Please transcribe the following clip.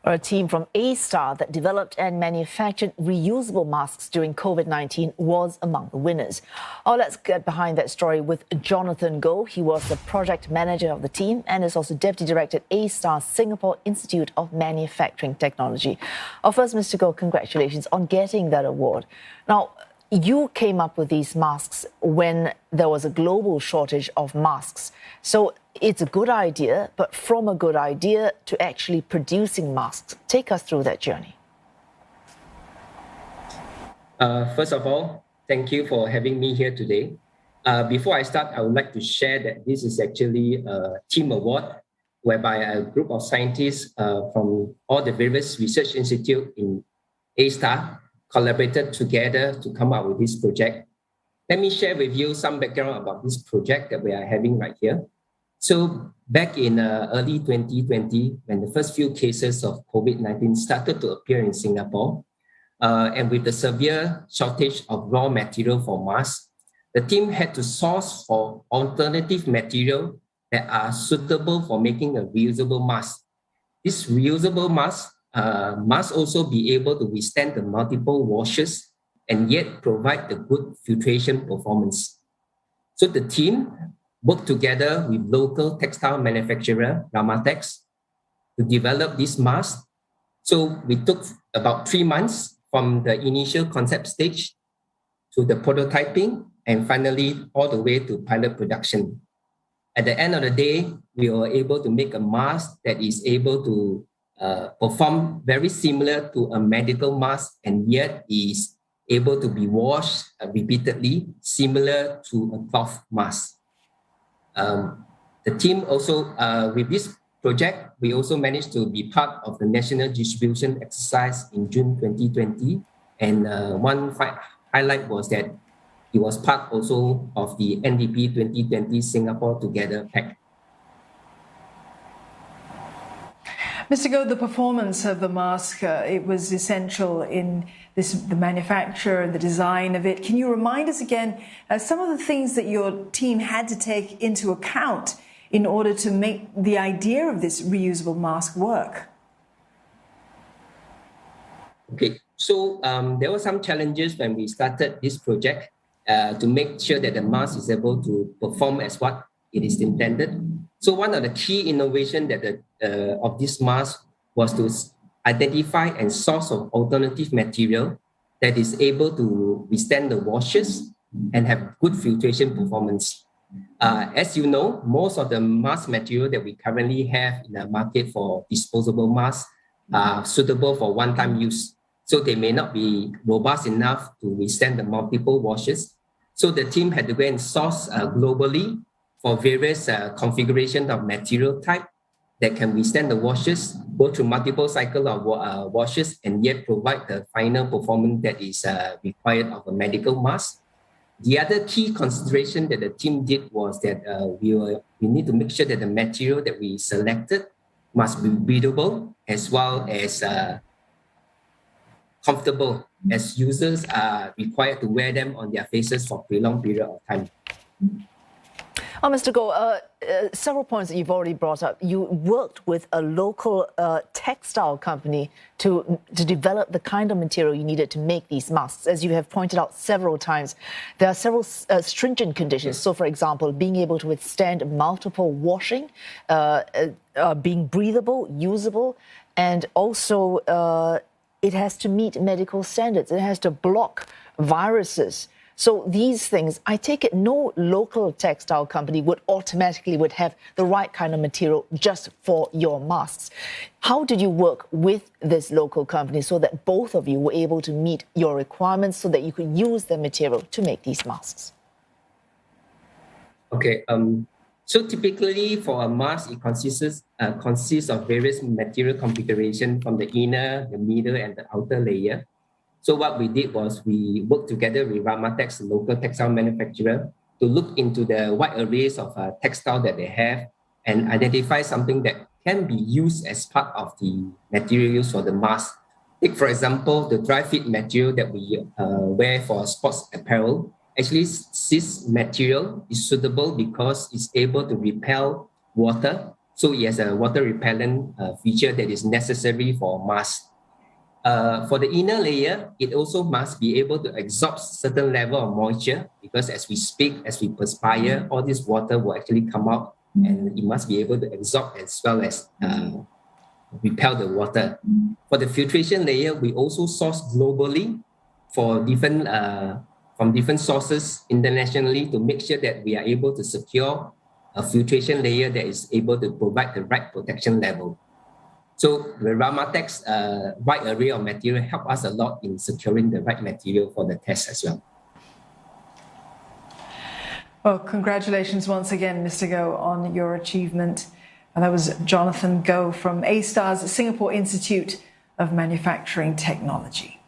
A team from A-Star that developed and manufactured reusable masks during COVID-19 was among the winners. Oh, let's get behind that story with Jonathan Goh. He was the project manager of the team and is also deputy director at A-Star's Singapore Institute of Manufacturing Technology. First, Mr. Goh, congratulations on getting that award. Now, you came up with these masks when there was a global shortage of masks. So it's a good idea, but from a good idea to actually producing masks. Take us through that journey. First of all, thank you for having me here today. Before I start, I would like to share that this is actually a team award whereby a group of scientists from all the various research institutes in A-Star collaborated together to come up with this project. Let me share with you some background about this project that we are having right here. So back in early 2020, when the first few cases of COVID-19 started to appear in Singapore, and with the severe shortage of raw material for masks, the team had to source for alternative material that are suitable for making a reusable mask. This reusable mask must also be able to withstand the multiple washes and yet provide the good filtration performance. So the team worked together with local textile manufacturer, Ramatex, to develop this mask. So we took about 3 months from the initial concept stage to the prototyping and finally all the way to pilot production. At the end of the day, we were able to make a mask that is able to perform very similar to a medical mask and yet is able to be washed repeatedly, similar to a cloth mask. The team also, with this project, we also managed to be part of the national distribution exercise in June 2020. And one highlight was that it was part also of the NDP 2020 Singapore Together Pact. Mr. Goh, the performance of the mask, it was essential in the manufacture and the design of it. Can you remind us again some of the things that your team had to take into account in order to make the idea of this reusable mask work? Okay, so there were some challenges when we started this project to make sure that the mask is able to perform as what it is intended. So one of the key innovation that of this mask was to identify and source of alternative material that is able to withstand the washes and have good filtration performance. As you know, most of the mask material that we currently have in the market for disposable masks are suitable for one-time use. So they may not be robust enough to withstand the multiple washes. So the team had to go and source globally for various configurations of material type that can withstand the washes, go through multiple cycles of washes, and yet provide the final performance that is required of a medical mask. The other key consideration that the team did was that we need to make sure that the material that we selected must be breathable as well as comfortable, as users are required to wear them on their faces for a prolonged period of time. Mr. Goh, several points that you've already brought up. You worked with a local textile company to develop the kind of material you needed to make these masks. As you have pointed out several times, there are several stringent conditions. So, for example, being able to withstand multiple washing, being breathable, usable, and also it has to meet medical standards. It has to block viruses. So these things, I take it no local textile company would have the right kind of material just for your masks. How did you work with this local company so that both of you were able to meet your requirements so that you could use the material to make these masks? Okay, so typically for a mask, it consists of various material configuration from the inner, the middle, and the outer layer. So what we did was we worked together with Ramatex, the local textile manufacturer, to look into the wide arrays of textile that they have and identify something that can be used as part of the material used for the mask. Take, for example, the dry fit material that we wear for sports apparel. Actually, this material is suitable because it's able to repel water So it has a water repellent feature that is necessary for masks. For the inner layer, it also must be able to absorb certain level of moisture, because as we speak, as we perspire, all this water will actually come out, and it must be able to absorb as well as repel the water. For the filtration layer, we also source globally for different from different sources internationally to make sure that we are able to secure a filtration layer that is able to provide the right protection level. So the Ramatex wide array of material help us a lot in securing the right material for the test as well. Well, congratulations once again, Mr. Goh, on your achievement. And that was Jonathan Goh from A-STAR's Singapore Institute of Manufacturing Technology.